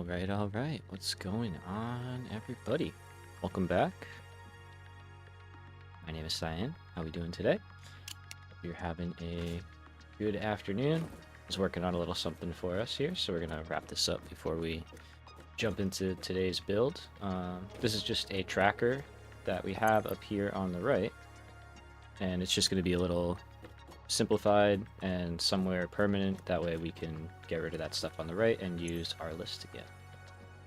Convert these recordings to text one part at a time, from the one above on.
All right. What's going on, everybody? Welcome back. My name is Cyan. How we doing today? Hope you're having a good afternoon. I was working on a little something for us here, so we're gonna wrap this up before we jump into today's build. This is just a tracker that we have up here on the right, and it's just gonna be a little simplified and somewhere permanent. That way we can get rid of that stuff on the right and use our list again.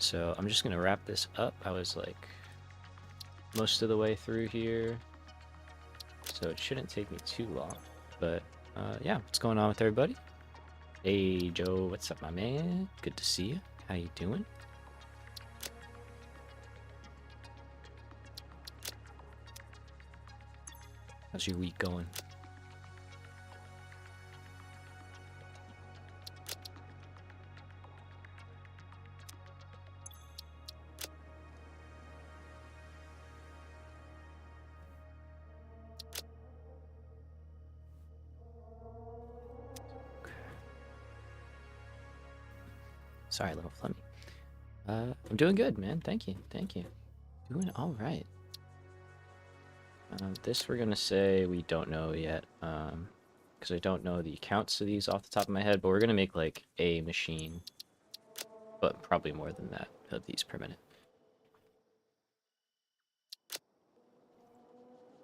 So I'm just gonna wrap this up. I was like most of the way through here, so it shouldn't take me too long. But yeah, what's going on with everybody? Hey Joe, what's up, my man? Good to see you. How you doing? How's your week going? Sorry, little Flemmy. I'm doing good, man. Thank you. Thank you. Doing all right. This we're gonna say we don't know yet, because I don't know the counts of these off the top of my head. But we're gonna make like a machine, but probably more than that of these per minute.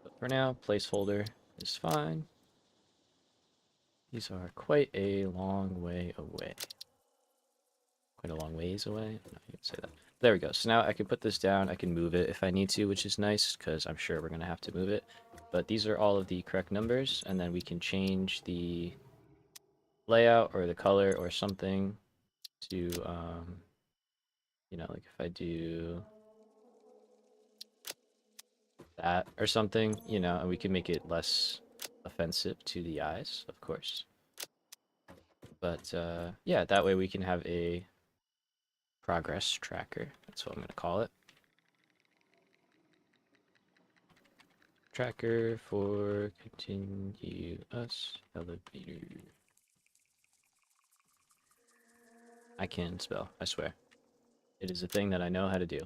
But for now, placeholder is fine. These are quite a long way away. Quite a long ways away. I'm not gonna say that. There we go. So now I can put this down. I can move it if I need to, which is nice because I'm sure we're going to have to move it. But these are all of the correct numbers, and then we can change the layout or the color or something to, you know, like if I do that or something, you know, and we can make it less offensive to the eyes, of course. But yeah, that way we can have a progress tracker. That's what I'm going to call it. Tracker for continuous elevator. I can spell, I swear. It is a thing that I know how to do.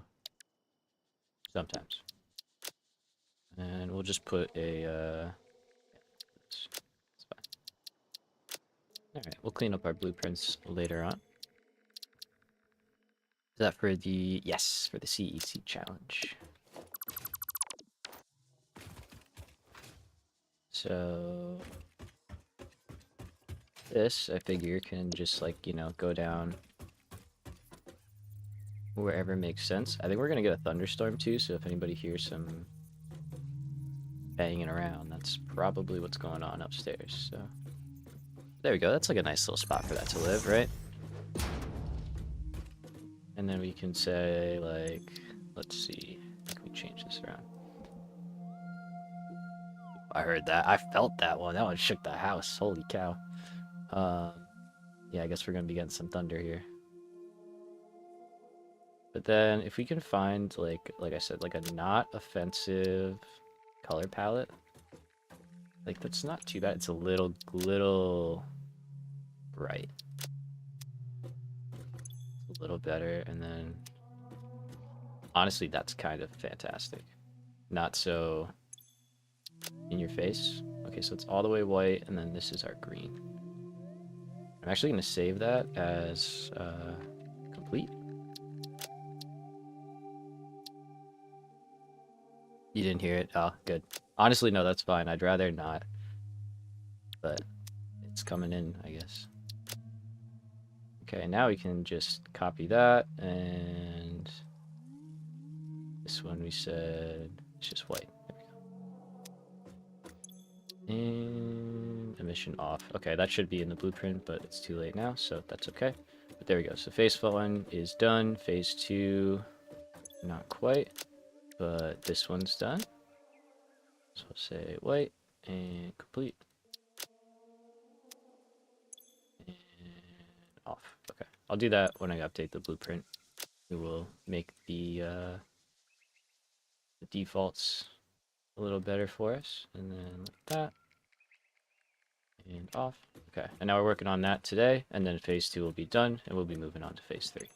Sometimes. And we'll just put a, it's fine. Alright, we'll clean up our blueprints later on. Is that for the, yes, for the C.E.C challenge. So, this, I figure, can just, like, you know, go down wherever makes sense. I think we're gonna get a thunderstorm too, so if anybody hears some banging around, that's probably what's going on upstairs. So there we go. That's like a nice little spot for that to live, right? And then we can say, like, let's see, can we change this around? I heard that. I felt that one. That one shook the house. Holy cow. Yeah, I guess we're gonna be getting some thunder here. But then if we can find, like I said, like a not offensive color palette, like that's not too bad. It's a little bright. A little better, and then honestly, that's kind of fantastic. Not so in your face. Okay, so it's all the way white, and then this is our green. I'm actually going to save that as complete. You didn't hear it? Oh, good. Honestly, no, that's fine. I'd rather not. But it's coming in, I guess. Okay, now we can just copy that, and this one we said it's just white. There we go. And emission off. Okay, that should be in the blueprint, but it's too late now, so that's okay. But there we go. So phase 1 is done. Phase 2, not quite, but this one's done. So we'll say white and complete. And off. Okay, I'll do that when I update the blueprint. We will make the defaults a little better for us, and then like that. And off. Okay, and now we're working on that today, and then phase 2 will be done, and we'll be moving on to phase 3.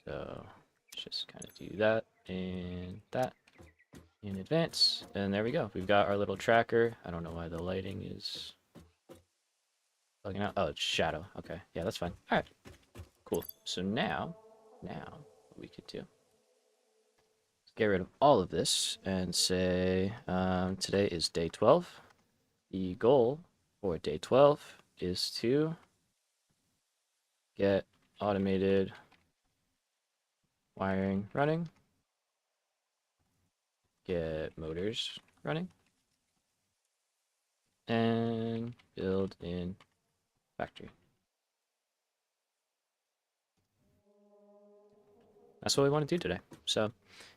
So let's just kind of do that and that in advance. And there we go. We've got our little tracker. I don't know why the lighting is bugging out. Oh, it's shadow. Okay. Yeah, that's fine. All right. Cool. So now what we could do is get rid of all of this and say today is day 12. The goal for day 12 is to get automated wiring running, get motors running, and build in factory. That's what we want to do today. So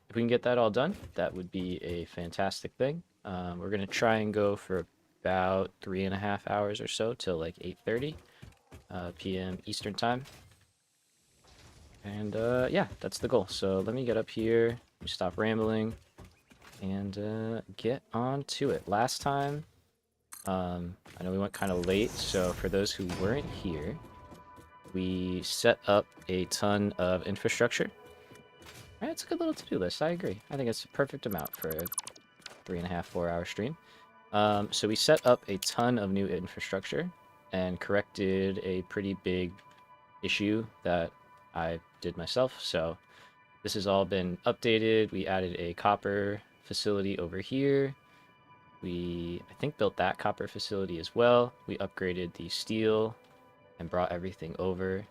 if we can get that all done, that would be a fantastic thing. We're going to try and go for about 3.5 hours or so till like 8:30 p.m. Eastern time. And yeah, that's the goal. So let me get up here, stop rambling, and get on to it. Last time, I know we went kind of late, so for those who weren't here, we set up a ton of infrastructure. Right, it's a good little to-do list, I agree. I think it's a perfect amount for a 3.5, 4-hour stream. So we set up a ton of new infrastructure and corrected a pretty big issue that I did myself. So this has all been updated. We added a copper facility over here. We, I think, built that copper facility as well. We upgraded the steel and brought everything over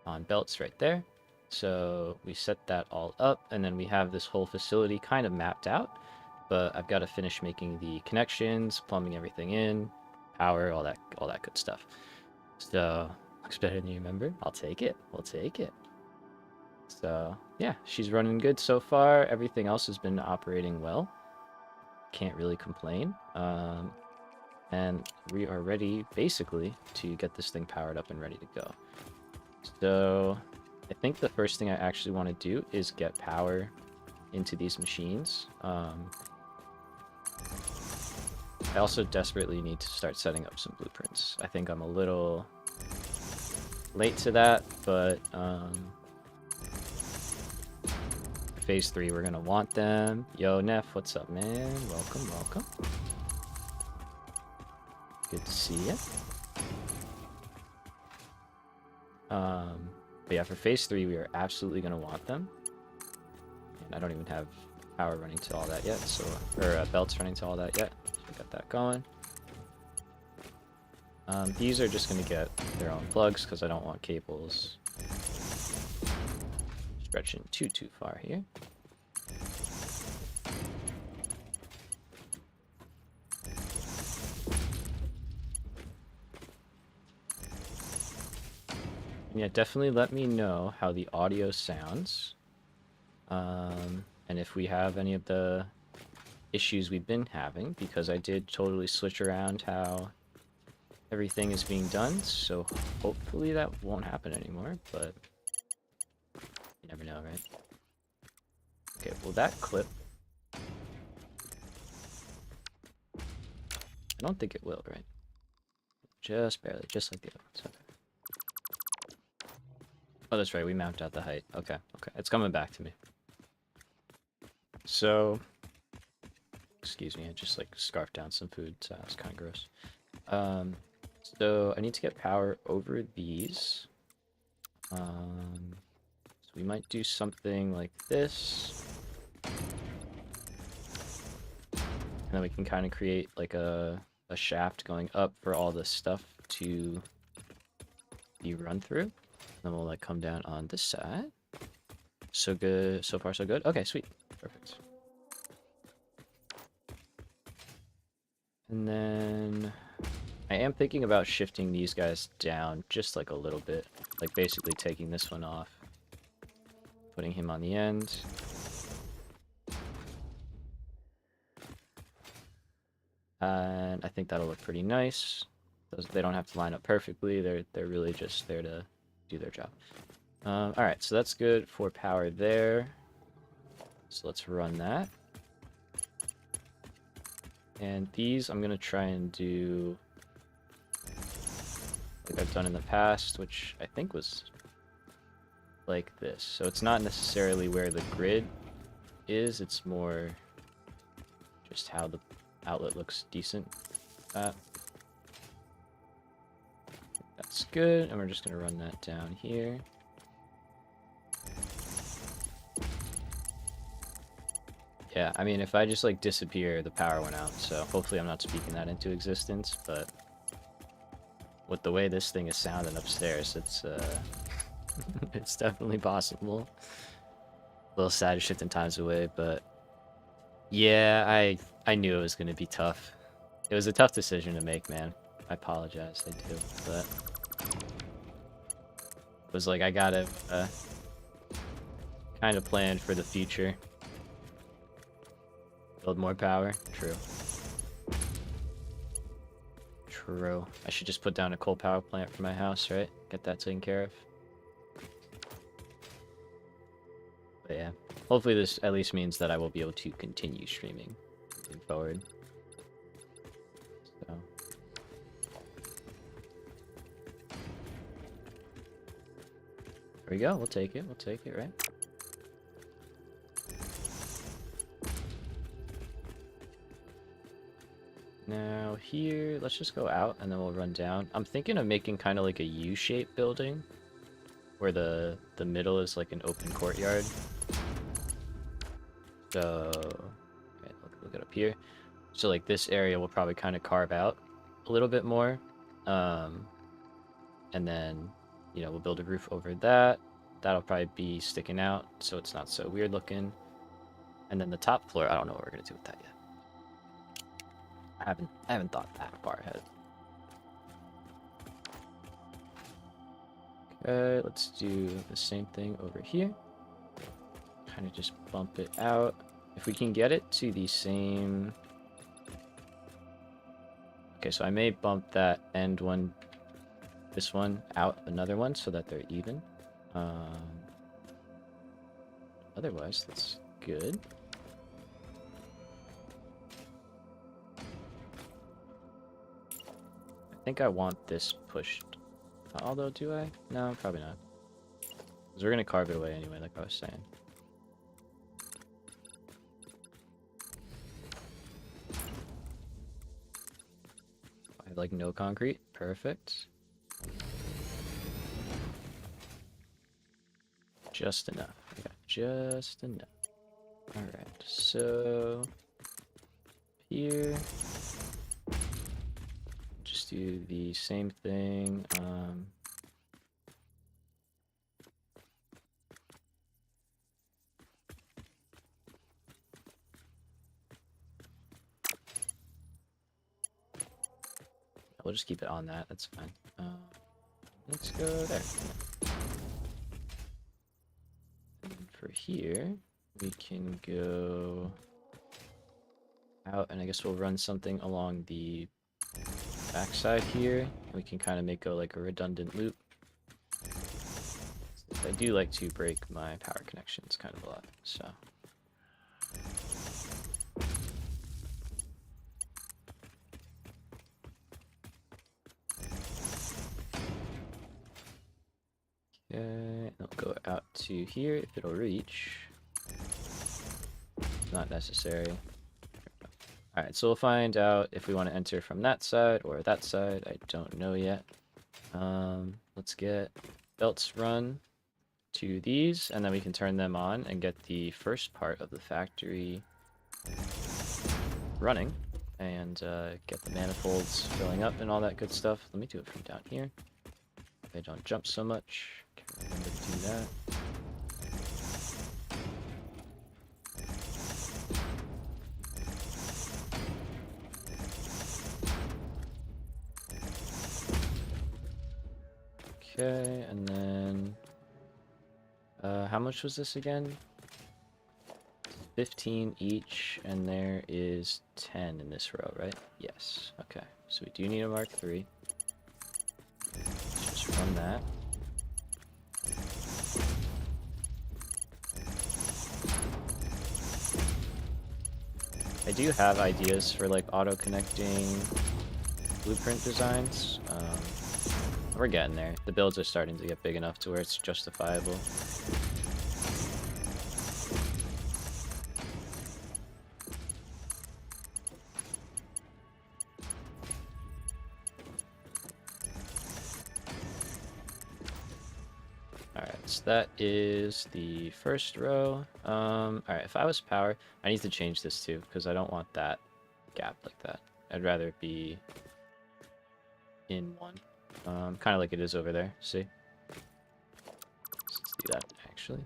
on belts right there. So we set that all up, and then we have this whole facility kind of mapped out. But I've got to finish making the connections, plumbing everything in, power, all that good stuff. So looks better than you remember. I'll take it. We'll take it. So yeah, she's running good so far. Everything else has been operating well. Can't really complain. And we are ready, basically, to get this thing powered up and ready to go. So I think the first thing I actually want to do is get power into these machines. I also desperately need to start setting up some blueprints. I think I'm a little late to that, but phase 3, we're gonna want them. Yo, Neff, what's up, man? Welcome, welcome. Good to see you. But yeah, for phase 3, we are absolutely gonna want them. And I don't even have power running to all that yet, so or belts running to all that yet. So we got that going. These are just gonna get their own plugs because I don't want cables stretching too far here. Yeah, definitely let me know how the audio sounds. And if we have any of the issues we've been having, because I did totally switch around how everything is being done, so hopefully that won't happen anymore, but you never know, right? Okay, well that clip, I don't think it will, right? Just barely, just like the other ones. Okay. Oh, that's right, we mapped out the height. Okay, okay, it's coming back to me. So, excuse me, I just like scarfed down some food, so that's kind of gross. So I need to get power over these. So we might do something like this. And then we can kind of create like a shaft going up for all this stuff to be run through. Then we'll like come down on this side. So good, so far so good. Okay, sweet, perfect. And then I am thinking about shifting these guys down just like a little bit, like basically taking this one off, putting him on the end. And I think that'll look pretty nice. They don't have to line up perfectly. They're really just there to do their job. All right, so that's good for power there. So let's run that. And these I'm gonna try and do like I've done in the past, which I think was like this. So it's not necessarily where the grid is, it's more just how the outlet looks decent. That's good, and we're just going to run that down here. Yeah, I mean, if I just, like, disappear, the power went out, so hopefully I'm not speaking that into existence, but with the way this thing is sounding upstairs, it's, it's definitely possible. A little sad shifting times away, but yeah, I knew it was going to be tough. It was a tough decision to make, man. I apologize, I do, but it was like I gotta kind of plan for the future. Build more power. True. True. I should just put down a coal power plant for my house, right? Get that taken care of. But yeah, hopefully this at least means that I will be able to continue streaming moving forward. So. There we go. We'll take it. We'll take it, right? Now here, let's just go out and then we'll run down. I'm thinking of making kind of like a U-shaped building where the middle is like an open courtyard. So, okay, look it up here. So like this area we'll probably kind of carve out a little bit more. And then, you know, we'll build a roof over that. That'll probably be sticking out so it's not so weird looking. And then the top floor, I don't know what we're gonna do with that yet. I haven't thought that far ahead. Okay, let's do the same thing over here. Kind of just bump it out. If we can get it to the same... Okay, so I may bump that end one, this one, out another one so that they're even. Otherwise, that's good. I think I want this pushed. Although, do I? No, probably not. Because we're going to carve it away anyway, like I was saying. I have, like, no concrete. Perfect. Just enough. I got just enough. Alright, so... here... just do the same thing. We'll just keep it on that. That's fine. Let's go there. And for here, we can go out, and I guess we'll run something along the backside here. We can kind of make like a redundant loop. I do like to break my power connections kind of a lot, so. Okay, it'll go out to here if it'll reach. Not necessary. Alright, so we'll find out if we want to enter from that side or that side. I don't know yet. Let's get belts run to these, and then we can turn them on and get the first part of the factory running, and get the manifolds filling up and all that good stuff. Let me do it from down here. If I don't jump so much, can remember to do that. Okay, and then how much was this again? 15 each, and there is 10 in this row, right? Yes. Okay, so we do need a Mark III. Let's just run that. I do have ideas for like auto-connecting blueprint designs. We're getting there. The builds are starting to get big enough to where it's justifiable. Alright, so that is the first row. Alright, if I was power, I need to change this too, because I don't want that gap like that. I'd rather it be in one. Kind of like it is over there, see? Let's do that, actually.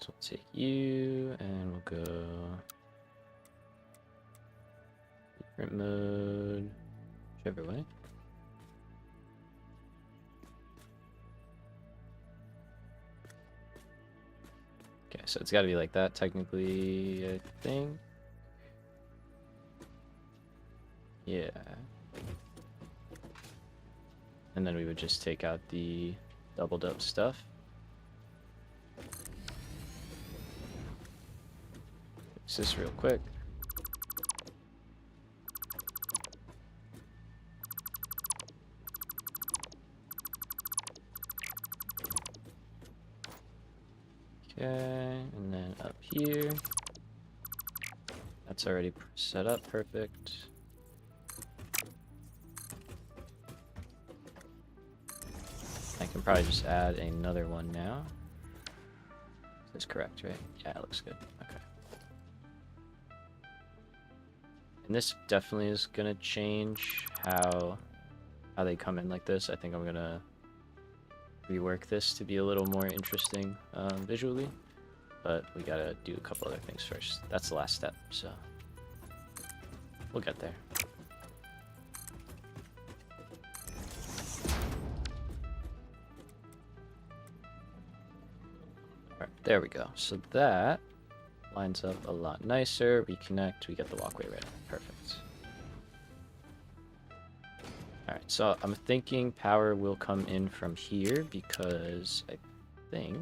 So we'll take you, and we'll go print mode, whichever way. Okay, so it's got to be like that, technically, I think. Yeah. And then we would just take out the doubled up stuff. Fix this real quick. Okay, and then up here. That's already set up, perfect. I can probably just add another one now. Is this correct, right? Yeah, it looks good. Okay. And this definitely is gonna change how they come in like this. I think I'm gonna rework this to be a little more interesting visually, but we gotta do a couple other things first. That's the last step, so we'll get there. Alright, there we go. So that lines up a lot nicer. We connect, we get the walkway ready. Perfect. Alright, so I'm thinking power will come in from here because I think...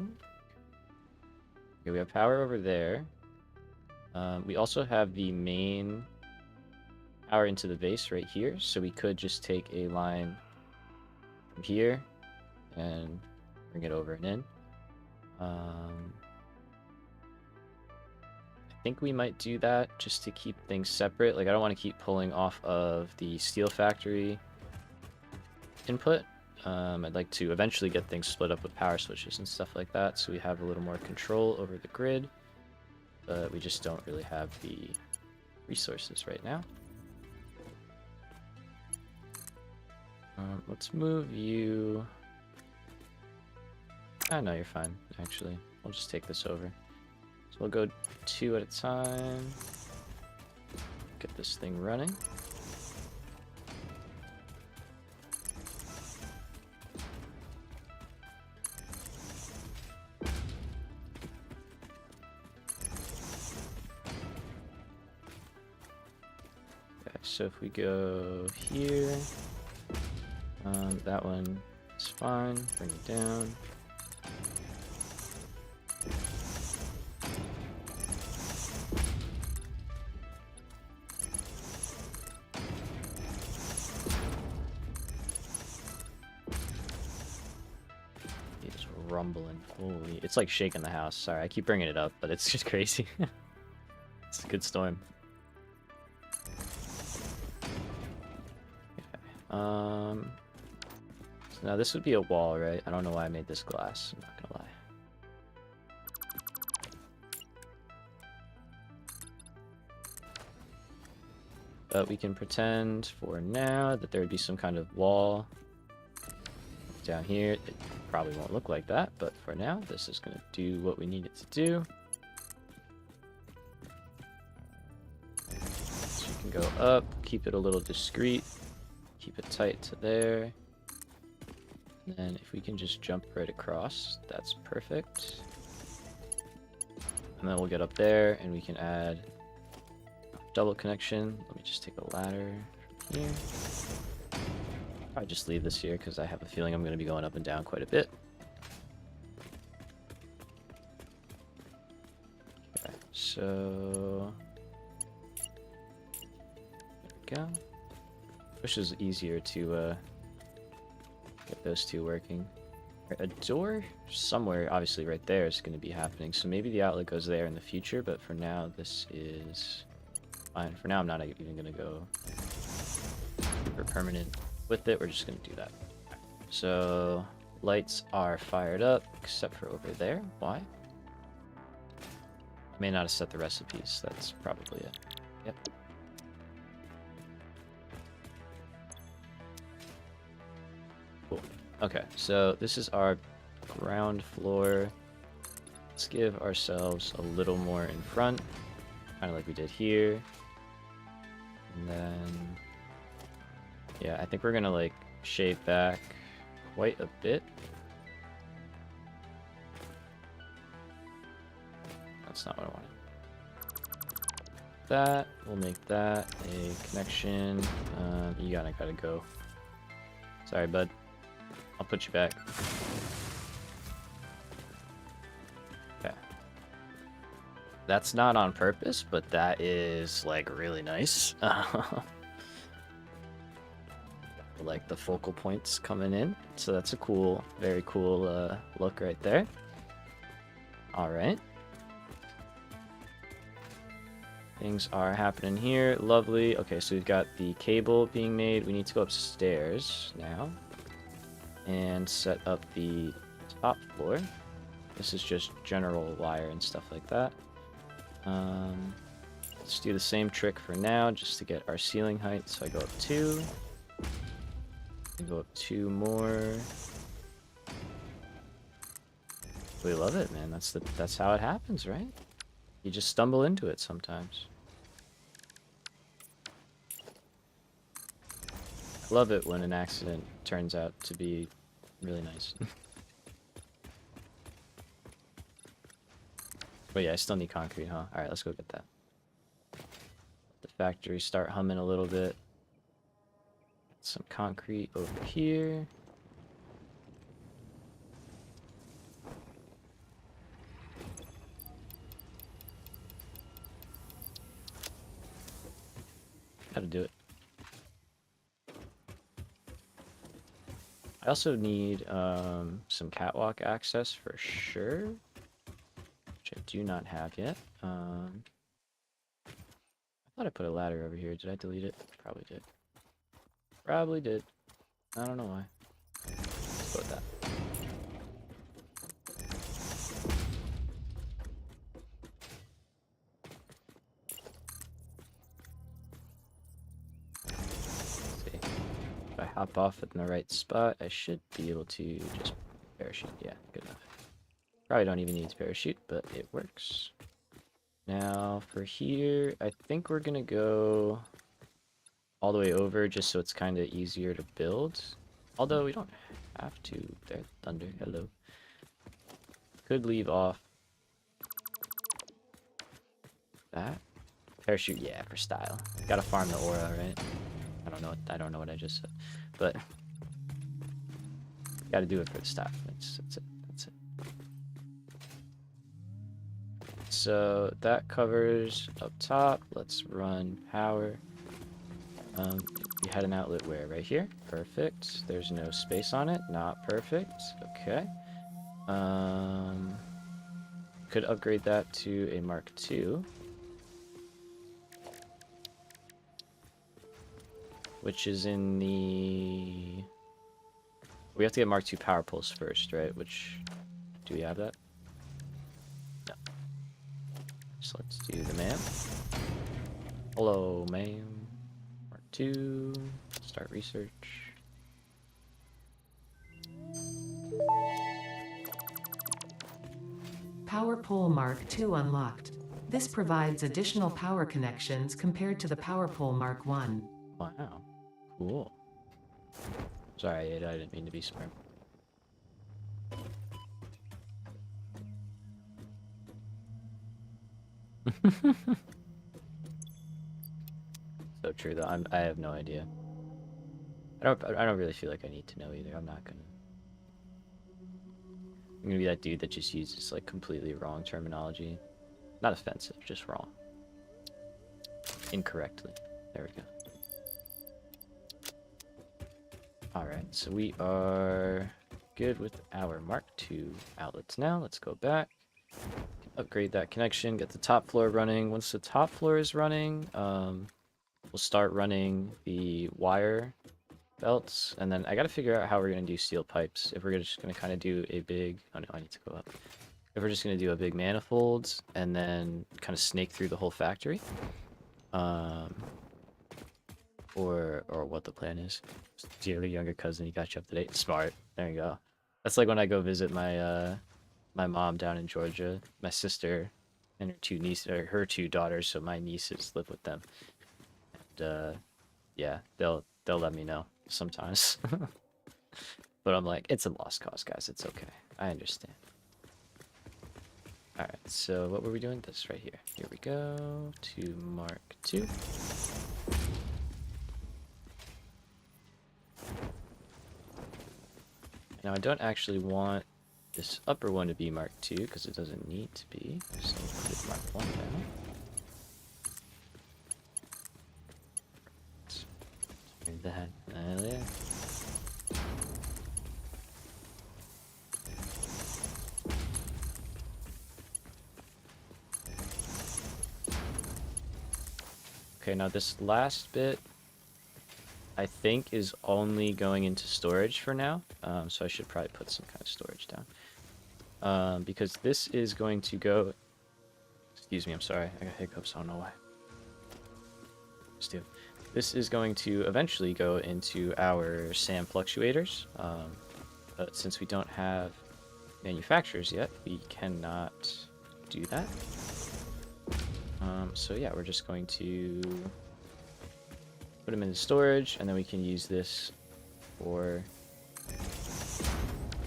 Okay, we have power over there. We also have the main power into the base right here, so we could just take a line from here and bring it over and in. I think we might do that just to keep things separate. Like, I don't want to keep pulling off of the Steel Factory input. I'd like to eventually get things split up with power switches and stuff like that, so we have a little more control over the grid, but we just don't really have the resources right now. Let's move you... Ah, no, you're fine, actually. We'll just take this over. So we'll go 2 at a time. Get this thing running. So if we go here, that one is fine, bring it down. It's rumbling, holy, it's like shaking the house. Sorry, I keep bringing it up, but it's just crazy. It's a good storm. So now this would be a wall, right? I don't know why I made this glass, I'm not gonna lie. But we can pretend for now that there would be some kind of wall down here. It probably won't look like that, but for now, this is gonna do what we need it to do. So you can go up, keep it a little discreet. Keep it tight to there. And then if we can just jump right across, that's perfect. And then we'll get up there and we can add double connection. Let me just take a ladder from here. I'll just leave this here because I have a feeling I'm going to be going up and down quite a bit. Okay, so there we go. Wish it was easier to get those two working. A door somewhere, obviously right there, is going to be happening. So maybe the outlet goes there in the future, but for now, this is fine. For now, I'm not even going to go for permanent with it. We're just going to do that. So lights are fired up, except for over there. Why? I may not have set the recipes. That's probably it. Yep. Cool. Okay, so this is our ground floor. Let's give ourselves a little more in front, kind of like we did here. And then, yeah, I think we're gonna like shave back quite a bit. That's not what I wanted. That, we'll make that a connection. You gotta go. Sorry, bud. I'll put you back. Okay. That's not on purpose, but that is, like, really nice. Like, the focal points coming in. So that's a cool, very cool look right there. Alright. Things are happening here. Lovely. Okay, so we've got the cable being made. We need to go upstairs now and set up the top floor. This is just general wire and stuff like that. Let's do the same trick for now just to get our ceiling height. So I go up 2. I go up 2 more. We love it, man. That's how it happens, right? You just stumble into it sometimes. I love it when an accident turns out to be really nice. But yeah, I still need concrete, huh? Alright, let's go get that. Let the factory start humming a little bit. Some concrete over here. Gotta do it. I also need some catwalk access for sure, which I do not have yet. I thought I put a ladder over here. Did I delete it? Probably did. Probably did. I don't know why. Let's go with that. If I hop off in the right spot, I should be able to just parachute. Yeah, good enough. Probably don't even need to parachute, but it works. Now for here, I think we're gonna go all the way over just so it's kind of easier to build. Although we don't have to. There, thunder, hello. Could leave off that. Parachute, yeah, for style. Gotta farm the aura, right? I don't know what I just said, but gotta do it for the style. That's it. That's it. So that covers up top. Let's run power. We had an outlet where? Right here? Perfect. There's no space on it. Not perfect. Okay. Could upgrade that to a Mark II. Which is in the... We have to get Mark II power poles first, right? Which... Do we have that? No. So let's do the ma'am. Hello, ma'am. Mark II. Start research. Power pole Mark II unlocked. This provides additional power connections compared to the Power Pole Mark I. Wow. Cool. Sorry, Ada, I didn't mean to be smart. So true, though. I have no idea. I don't really feel like I need to know either. I'm gonna be that dude that just uses like completely wrong terminology. Not offensive, just wrong. Incorrectly. There we go. Alright, so we are good with our Mark II outlets now. Let's go back, upgrade that connection, get the top floor running. Once the top floor is running, we'll start running the wire belts, and then I gotta figure out how we're gonna do steel pipes. If we're just gonna kind of do a big, oh no, I need to go up. If we're just gonna do a big manifold and then kind of snake through the whole factory, or what the plan is. Dearly younger cousin, he got you up to date. Smart. There you go. That's like when I go visit my my mom down in Georgia. My sister and her two nieces, or her two daughters, so my nieces live with them. And yeah, they'll let me know sometimes. But I'm like, it's a lost cause, guys. It's okay. I understand. Alright, so what were we doing? This right here. Here we go. To Mark II. Now I don't actually want this upper one to be Mark II because it doesn't need to be. So I'll put it Mark I down. Turn that there. Okay, now this last bit I think is only going into storage for now, so I should probably put some kind of storage down. Because this is going to go... Excuse me, I'm sorry, I got hiccups, I don't know why. Just do. This is going to eventually go into our SAM fluctuators, but since we don't have manufacturers yet, we cannot do that. So yeah, we're just going to put them into storage, and then we can use this for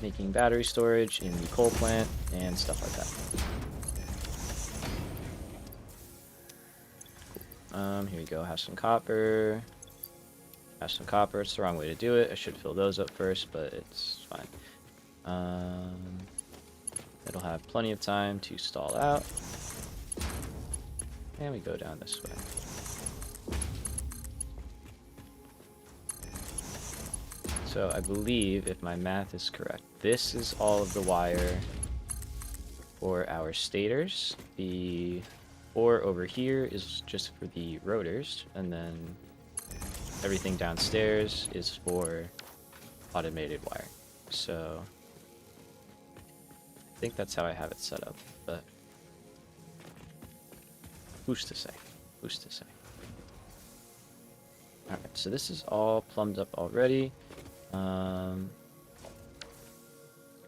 making battery storage in the coal plant and stuff like that. Here we go. Have some copper. Have some copper. It's the wrong way to do it. I should fill those up first, but it's fine. It'll have plenty of time to stall out. And we go down this way. So I believe, if my math is correct, this is all of the wire for our stators. The ore over here is just for the rotors, and then everything downstairs is for automated wiring. So I think that's how I have it set up, but who's to say? Who's to say? Alright, so this is all plumbed up already.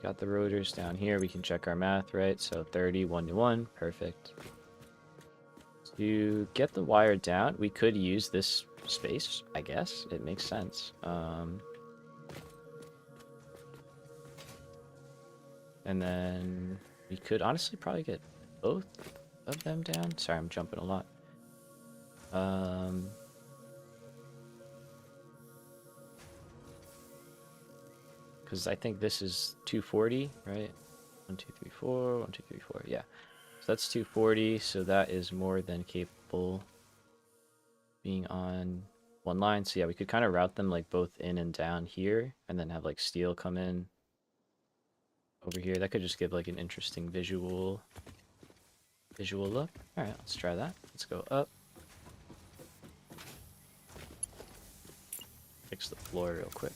Got the rotors down here. We can check our math, right? So 30, 1 to 1. Perfect. To get the wire down, we could use this space, I guess. It makes sense. And then we could honestly probably get both of them down. Sorry, I'm jumping a lot. Because I think this is 240, right? 1, 2, 3, 4. 1, 2, 3, 4. Yeah. So that's 240. So that is more than capable being on one line. So yeah, we could kind of route them like both in and down here, and then have like steel come in over here. That could just give like an interesting visual look. All right, let's try that. Let's go up. Fix the floor real quick.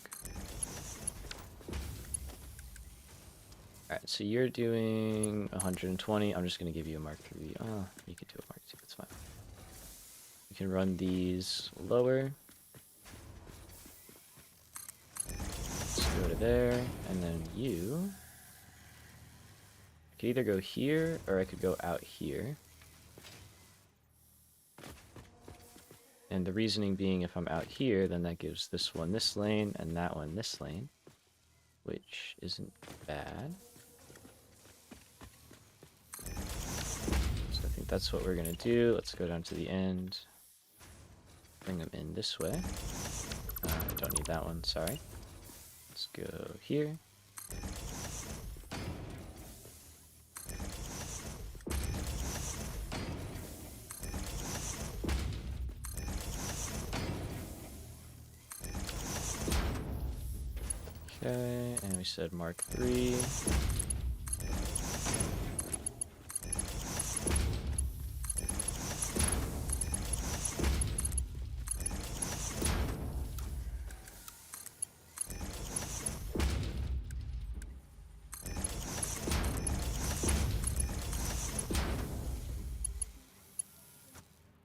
Alright, so you're doing 120. I'm just going to give you a Mark III. Oh, you can do a Mark II. That's fine. You can run these lower. Let's go to there. And then you... I could either go here, or I could go out here. And the reasoning being, if I'm out here, then that gives this one this lane, and that one this lane. Which isn't bad. So I think that's what we're going to do. Let's go down to the end. Bring them in this way. Don't need that one, sorry. Let's go here. Okay, and then we said Mark 3.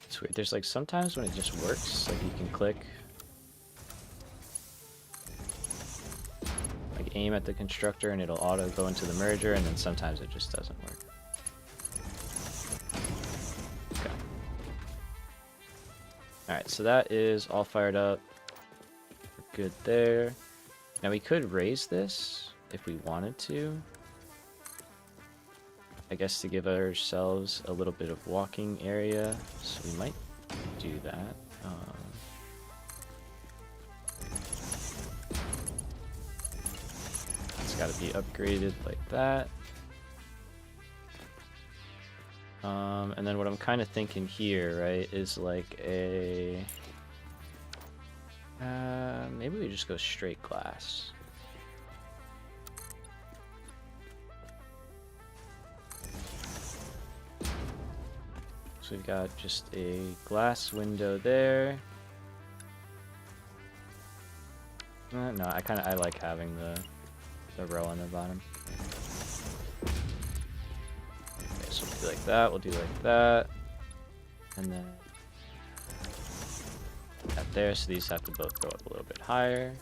It's weird. There's like sometimes when it just works, like you can click, like aim at the constructor and it'll auto go into the merger, and then sometimes it just doesn't work. Okay. Alright, so that is all fired up. We're good there. Now we could raise this if we wanted to. I guess to give ourselves a little bit of walking area, so we might do that. It's got to be upgraded like that. And then what I'm kind of thinking here, right, is like a... maybe we just go straight glass. So we've got just a glass window there. No, I like having the row on the bottom. Okay, so we'll do like that, we'll do like that. And then that there, so these have to both go up a little bit higher.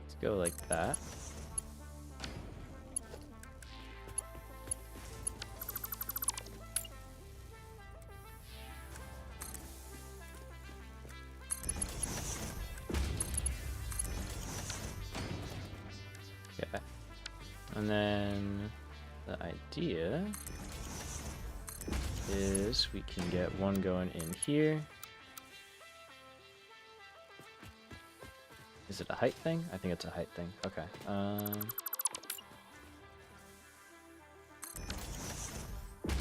Let's go like that. And then the idea is we can get one going in here. Is it a height thing? I think it's a height thing. Okay.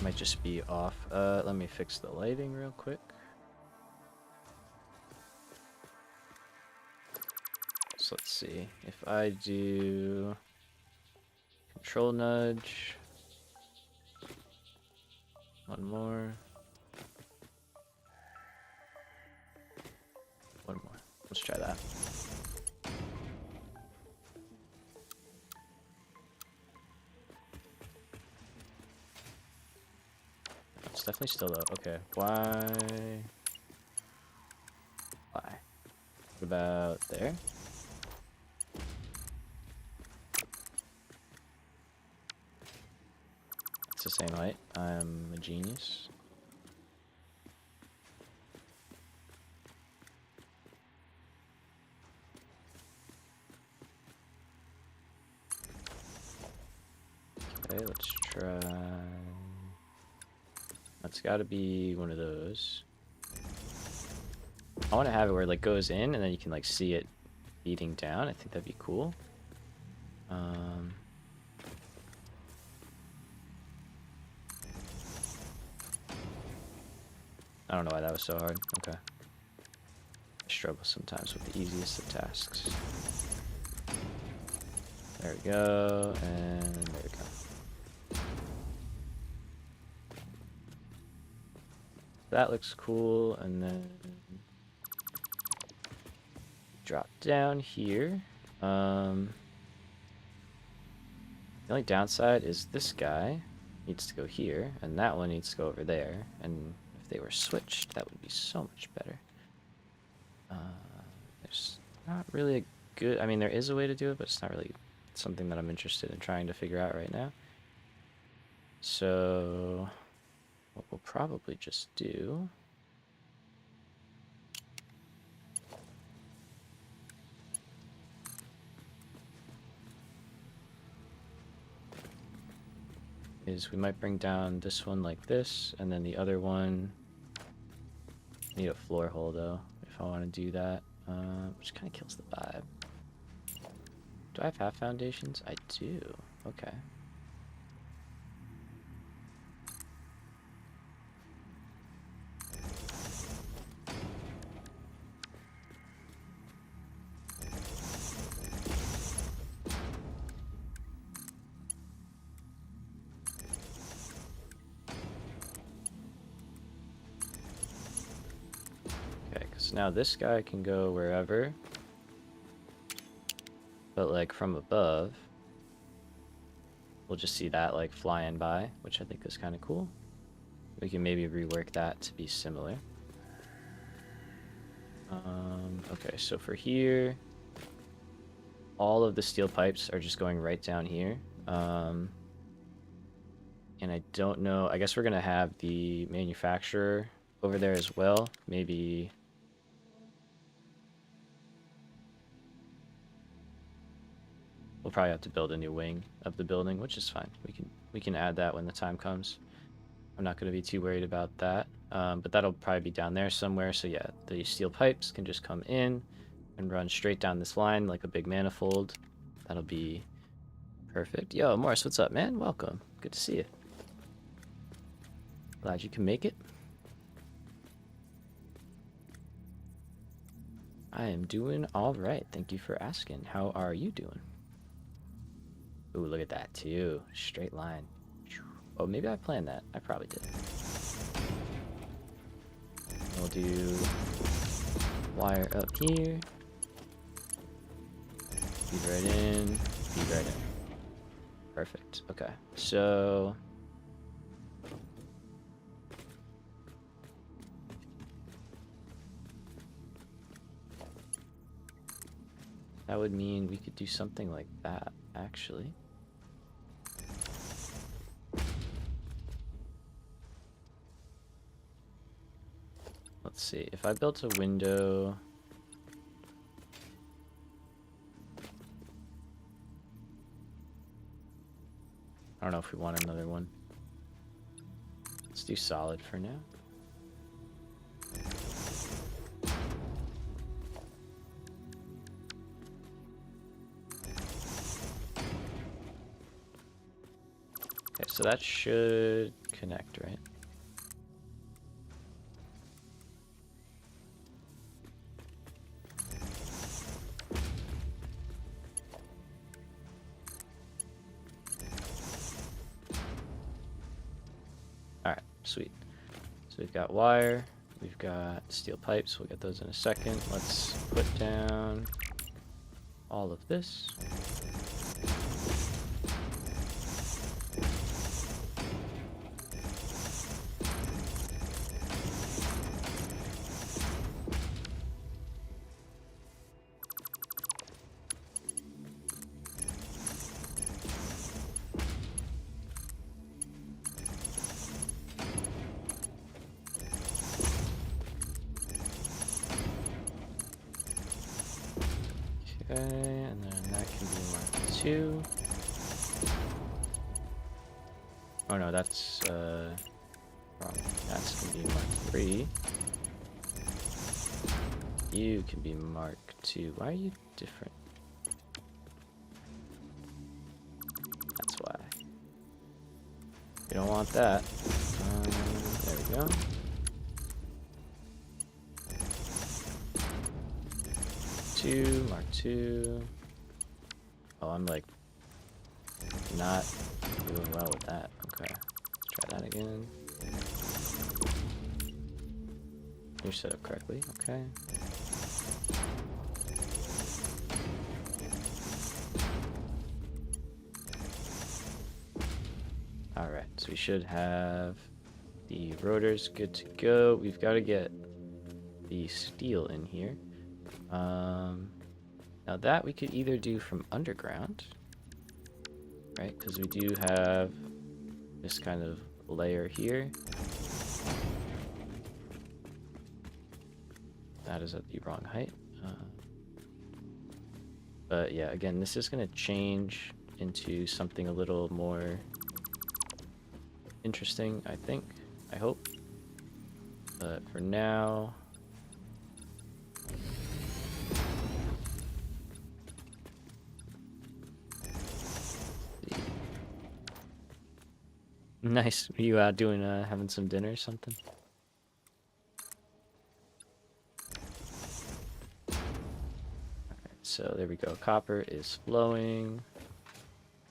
Might just be off. Let me fix the lighting real quick. So let's see. If I do control nudge, one more, one more. Let's try that. It's definitely still low. Okay, why? What about there? It's the same height. I'm a genius. Okay, let's try. That's got to be one of those. I want to have it where it like goes in and then you can like see it beating down. I think that'd be cool. I don't know why that was so hard. Okay. I struggle sometimes with the easiest of tasks. There we go, and there we go. That looks cool, and then drop down here. The only downside is this guy needs to go here, and that one needs to go over there, and if they were switched, that would be so much better. There's not really a good... I mean, there is a way to do it, but it's not really something that I'm interested in trying to figure out right now. So what we'll probably just do is we might bring down this one like this, and then the other one, need a floor hole though, if I want to do that, which kind of kills the vibe. Do I have half foundations? I do. Okay. Okay, because now this guy can go wherever. But like from above, we'll just see that like flying by, which I think is kind of cool. We can maybe rework that to be similar. Okay, so for here, all of the steel pipes are just going right down here. And I don't know, I guess we're gonna have the manufacturer over there as well. Maybe we'll probably have to build a new wing of the building, which is fine. We can add that when the time comes. I'm not going to be too worried about that. But that'll probably be down there somewhere. So yeah, the steel pipes can just come in and run straight down this line like a big manifold. That'll be perfect. Yo, Morris, what's up, man? Welcome. Good to see you. Glad you can make it. I am doing all right. Thank you for asking. How are you doing? Ooh, look at that too. Straight line. Oh, maybe I planned that. I probably did. We'll do wire up here. Feed right in. Feed right in. Perfect. Okay. So that would mean we could do something like that, actually. Let's see, if I built a window... I don't know if we want another one. Let's do solid for now. Okay, so that should connect, right? Alright, sweet. So we've got wire, we've got steel pipes, we'll get those in a second. Let's put down all of this. Okay, and then that can be mark 2. Oh no, that's wrong. That's gonna be mark 3. You can be mark 2. Why are you different? That's why. We don't want that. There we go. Mark 2. Oh, I'm like not doing well with that. Okay, let's try that again. You're set up correctly. Okay. All right, so we should have the rotors good to go. We've got to get the steel in here. Now that we could either do from underground, right? Because we do have this kind of layer here. That is at the wrong height. But yeah, again, this is going to change into something a little more interesting, I think. I hope. But for now... Nice. Are you doing having some dinner or something? Alright, so there we go. Copper is flowing.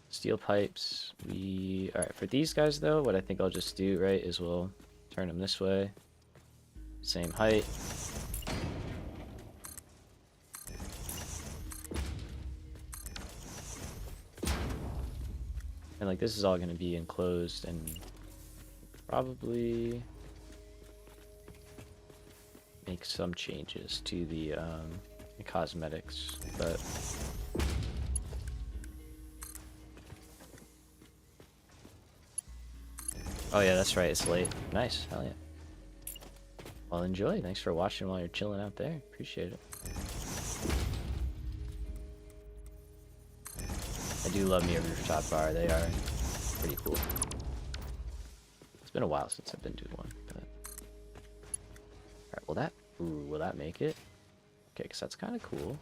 Steel pipes. Alright, for these guys though, what I think I'll just do, right, is we'll turn them this way. Same height. And like this is all going to be enclosed and probably make some changes to the cosmetics, but oh yeah, that's right, it's late. Nice, hell yeah. Well, enjoy. Thanks for watching while you're chilling out there. Appreciate it. I do love me a rooftop bar. They are pretty cool. It's been a while since I've been doing one, but alright, will that make it? Okay, because that's kind of cool.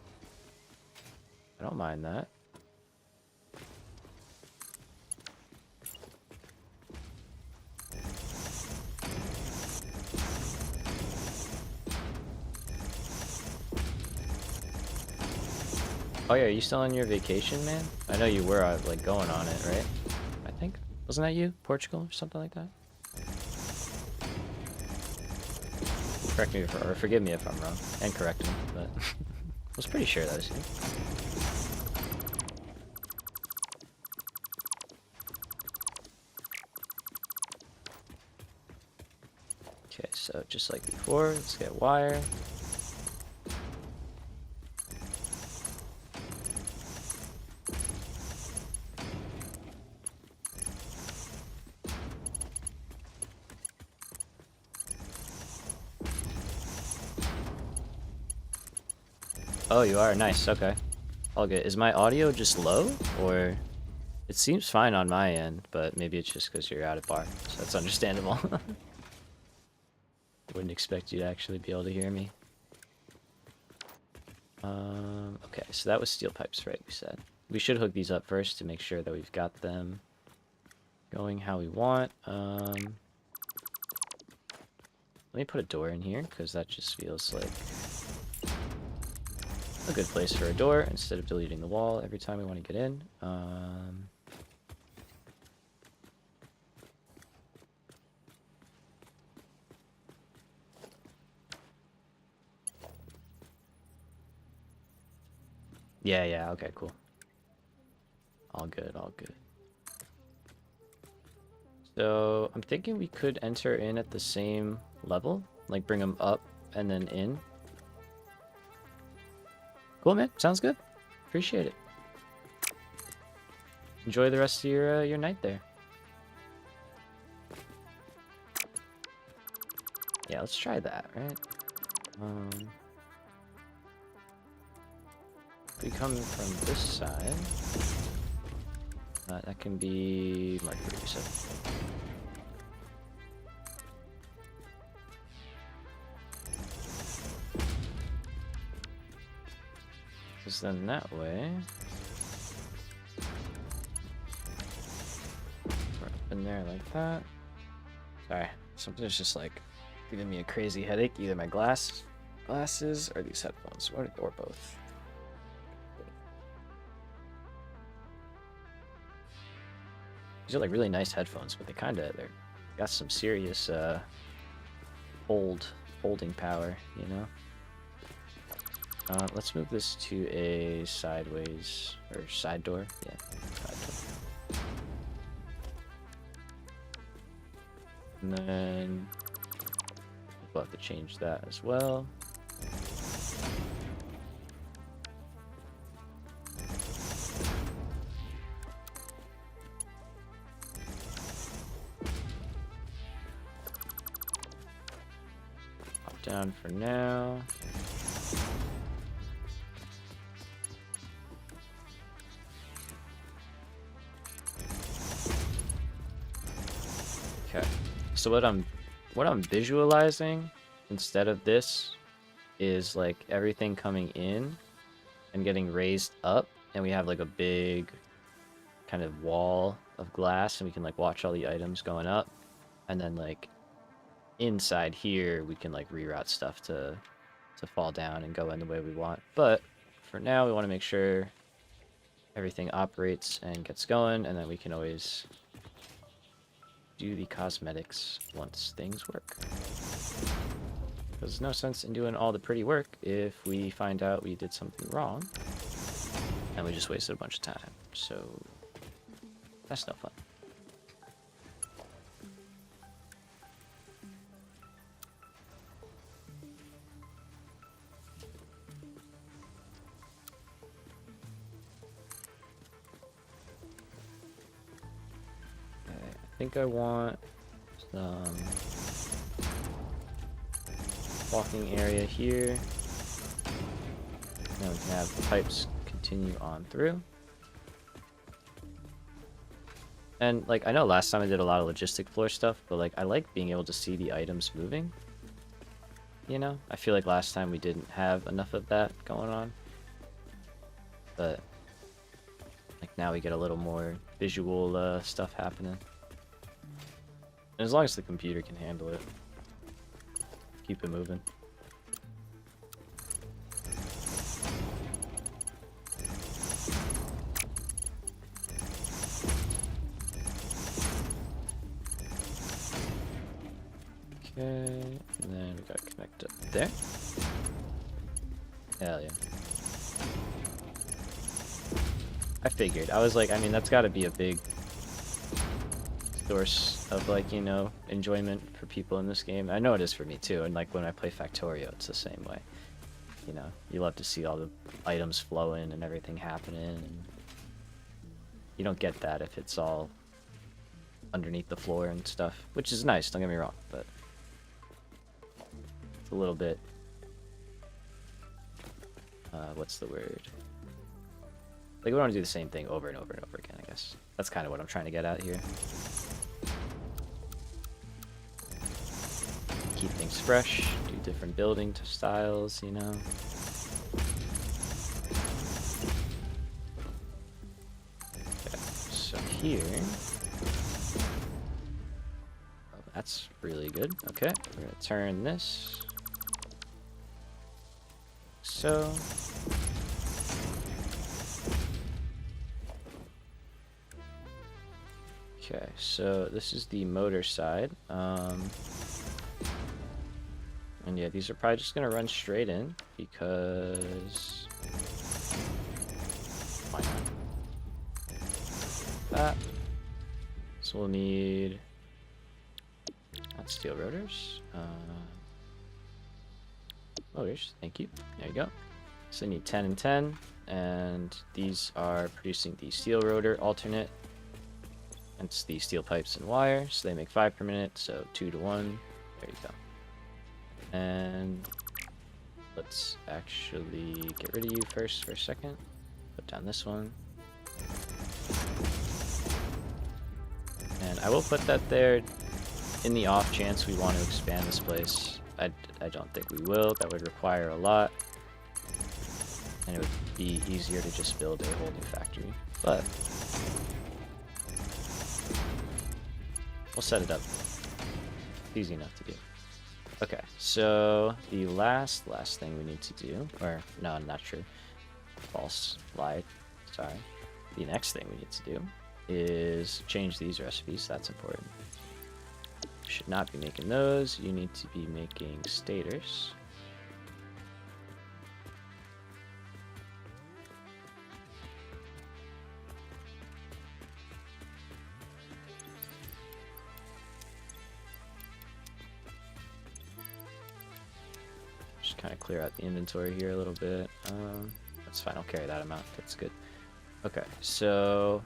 I don't mind that. Oh yeah, are you still on your vacation, man? I know you were like going on it, right? I think. Wasn't that you? Portugal or something like that? Correct me or forgive me if I'm wrong. And correct me, but I was pretty sure that was you. Okay, so just like before, let's get wire. Oh, you are? Nice, okay. All good. Is my audio just low? Or... It seems fine on my end, but maybe it's just because you're out at bar, so that's understandable. Wouldn't expect you to actually be able to hear me. Okay, so that was steel pipes, right, we said. We should hook these up first to make sure that we've got them going how we want. Let me put a door in here, because that just feels like a good place for a door instead of deleting the wall every time we want to get in. Yeah, okay, cool. All good, all good. So, I'm thinking we could enter in at the same level, like bring them up and then in. Cool, man. Sounds good. Appreciate it. Enjoy the rest of your night there. Yeah, let's try that, right? If we come from this side, that can be Mercury, you said. Because then that way, we're up in there like that. Sorry, something's just like giving me a crazy headache. Either my glasses or these headphones, or both. These are like really nice headphones, but they're got some serious holding power, you know. Let's move this to a sideways or side door. Yeah, side door. And then we'll have to change that as well. Pop down for now. Okay, so what I'm visualizing instead of this is like everything coming in and getting raised up, and we have like a big kind of wall of glass, and we can like watch all the items going up, and then like inside here we can like reroute stuff to fall down and go in the way we want. But for now we want to make sure everything operates and gets going, and then we can always do the cosmetics once things work. There's no sense in doing all the pretty work if we find out we did something wrong and we just wasted a bunch of time. So That's no fun. I think I want some walking area here. Now we can have the pipes continue on through. And like, I know last time I did a lot of logistic floor stuff, but like, I like being able to see the items moving. You know, I feel like last time we didn't have enough of that going on. But like now we get a little more visual stuff happening. And as long as the computer can handle it, keep it moving. Okay, and then we gotta connect up there. Hell yeah. I figured. I was like, I mean, that's gotta be a big source of, like, you know, enjoyment for people in this game. I know it is for me too, and like when I play Factorio, it's the same way. You know, you love to see all the items flowing and everything happening, and you don't get that if it's all underneath the floor and stuff, which is nice, don't get me wrong, but it's a little bit, what's the word? Like, we don't want to do the same thing over and over and over again, I guess. That's kind of what I'm trying to get at here. Keep things fresh, do different building styles, you know. Okay, so here... Oh, that's really good. Okay, we're gonna turn this. So... Okay, so this is the motor side. And yeah, these are probably just gonna run straight in because why not? That. So we'll need steel rotors. Motors, thank you. There you go. So I need 10 and 10, and these are producing the steel rotor alternate. It's the steel pipes and wire, so they make 5 per minute, so 2 to 1. There you go. And let's actually get rid of you first for a second. Put down this one. And I will put that there in the off chance we want to expand this place. I don't think we will. That would require a lot. And it would be easier to just build a whole new factory. But we'll set it up. Easy enough to do. Okay, so the last thing we need to do, or no, not true. False, lied, sorry. The next thing we need to do is change these recipes. That's important. Should not be making those. You need to be making stators. Just kind of clear out the inventory here a little bit. That's fine. I'll carry that amount. That's good. Okay, so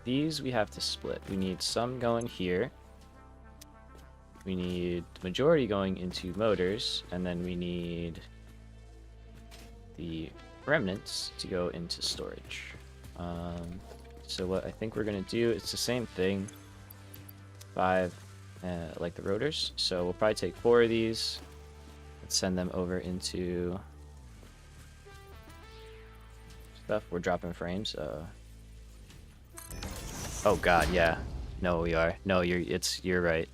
these we have to split. We need some going here. We need the majority going into motors, and then we need the remnants to go into storage. So what I think we're gonna do, it's the same thing. 5, like the rotors. So we'll probably take 4 of these. Let's send them over into stuff. We're dropping frames. Oh God, yeah. No, we are. No, you're right.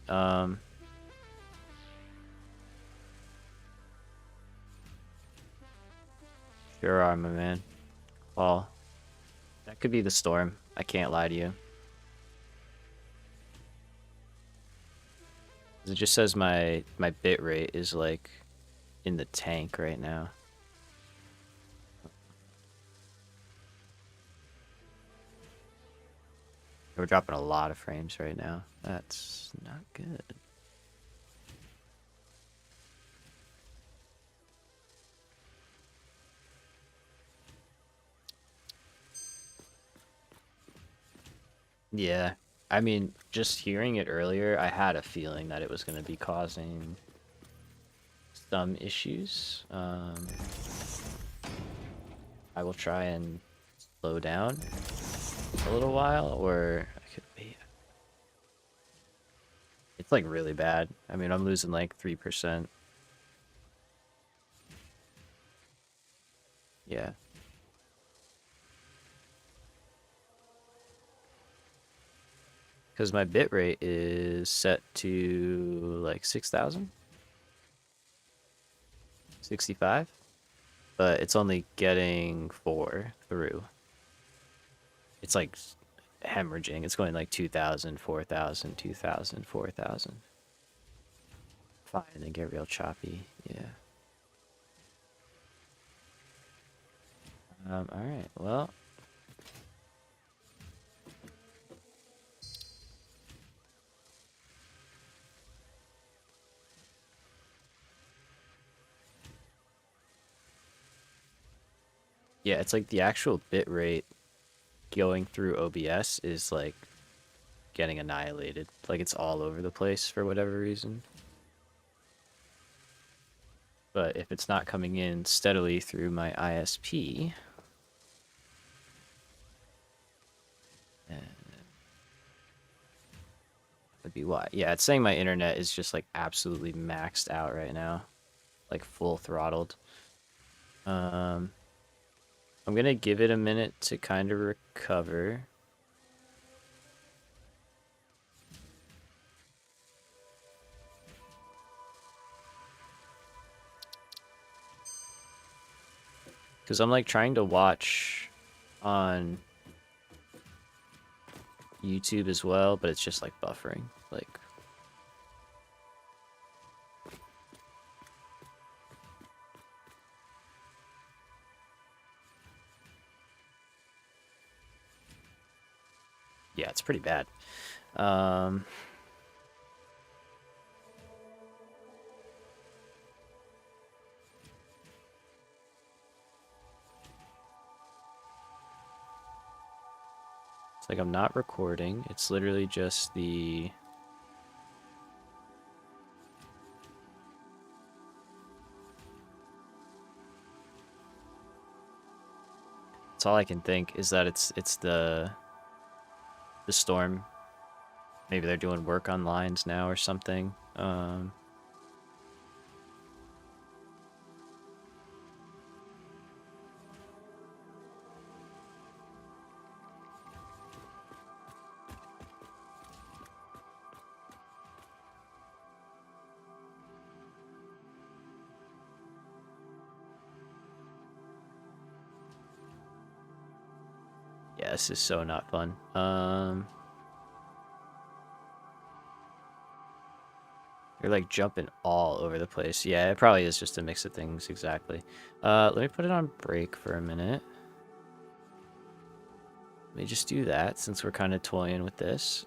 Sure are, my man. Well, that could be the storm. I can't lie to you. It just says my bit rate is like in the tank right now. We're dropping a lot of frames right now. That's not good. Yeah. I mean, just hearing it earlier, I had a feeling that it was going to be causing some issues. I will try and slow down a little while, or I could wait. It's like really bad. I mean, I'm losing like 3%. Yeah. Because my bitrate is set to like 6,000, 65, but it's only getting 4 through. It's like hemorrhaging. It's going like 2,000, 4,000, 2,000, 4,000. Fine, and then get real choppy. Yeah. All right. Well, yeah, it's like the actual bit rate going through OBS is like getting annihilated. Like it's all over the place for whatever reason. But if it's not coming in steadily through my ISP, would be why. Yeah, it's saying my internet is just like absolutely maxed out right now, like full throttled. I'm gonna give it a minute to kind of recover. Because I'm like trying to watch on YouTube as well, but it's just like buffering. Like, yeah, it's pretty bad. Um, it's like I'm not recording. It's literally just the... That's all I can think is that it's the storm. Maybe they're doing work on lines now or something. Yeah, this is so not fun. You're like jumping all over the place. Yeah, it probably is just a mix of things, exactly. Let me put it on break for a minute. Let me just do that since we're kind of toying with this.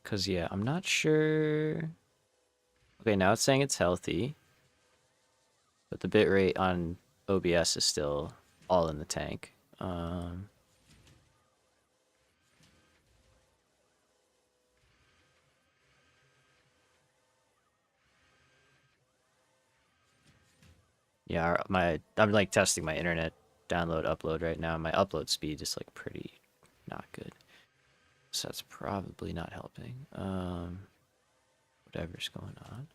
Cause yeah, I'm not sure. Okay, now it's saying it's healthy, but the bitrate on OBS is still all in the tank. Yeah, I'm like testing my internet download upload right now. My upload speed is like pretty not good. So that's probably not helping. Whatever's going on.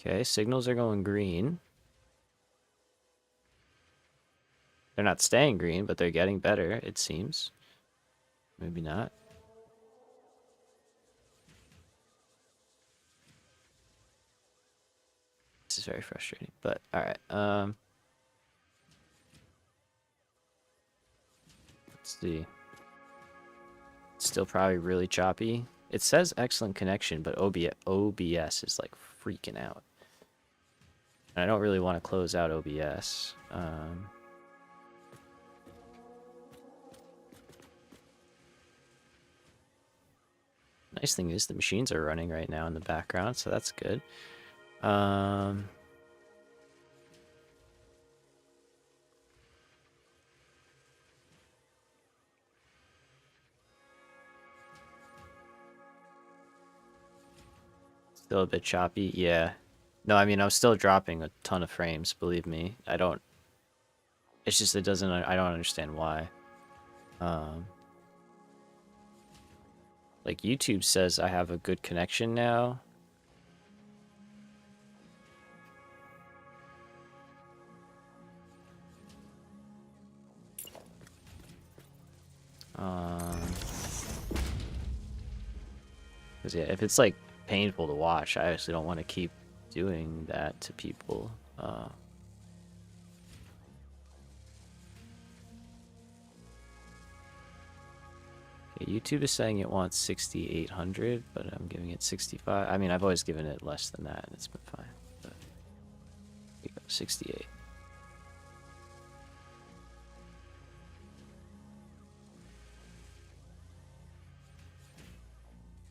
Okay, signals are going green. They're not staying green, but they're getting better, it seems. Maybe not. This is very frustrating, but alright. Let's see. It's still probably really choppy. It says excellent connection, but OBS is like freaking out. And I don't really want to close out OBS. Nice thing is the machines are running right now in the background, so that's good. Still a bit choppy, yeah. No, I mean, I'm still dropping a ton of frames, believe me. I don't... It's just, it doesn't... I don't understand why. Like, YouTube says I have a good connection now. Because, yeah, if it's, like, painful to watch, I actually don't want to keep doing that to people. Okay, YouTube is saying it wants 6,800, but I'm giving it 65. I mean, I've always given it less than that, and it's been fine. But we go 68.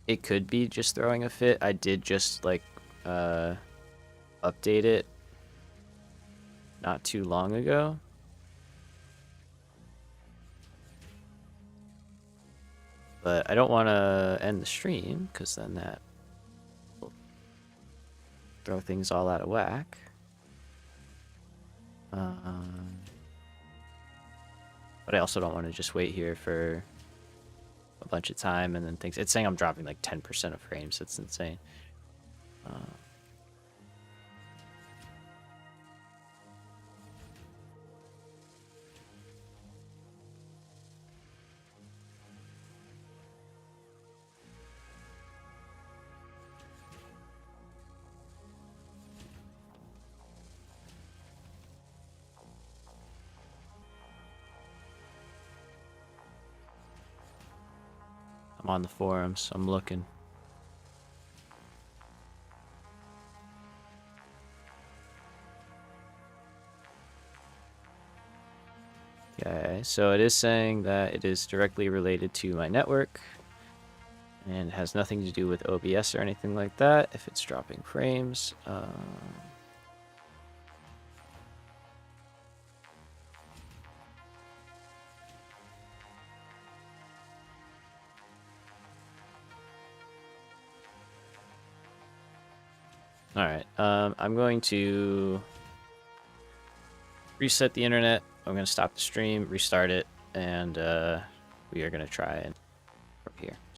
It could be just throwing a fit. I did just like update it not too long ago. But I don't want to end the stream because then that will throw things all out of whack. But I also don't want to just wait here for a bunch of time and then things. It's saying I'm dropping like 10% of frames. It's insane. I'm on the forums. I'm looking. Okay, so it is saying that it is directly related to my network and has nothing to do with OBS or anything like that if it's dropping frames. Alright, I'm going to reset the internet. I'm going to stop the stream, restart it, and we are going to try and from here.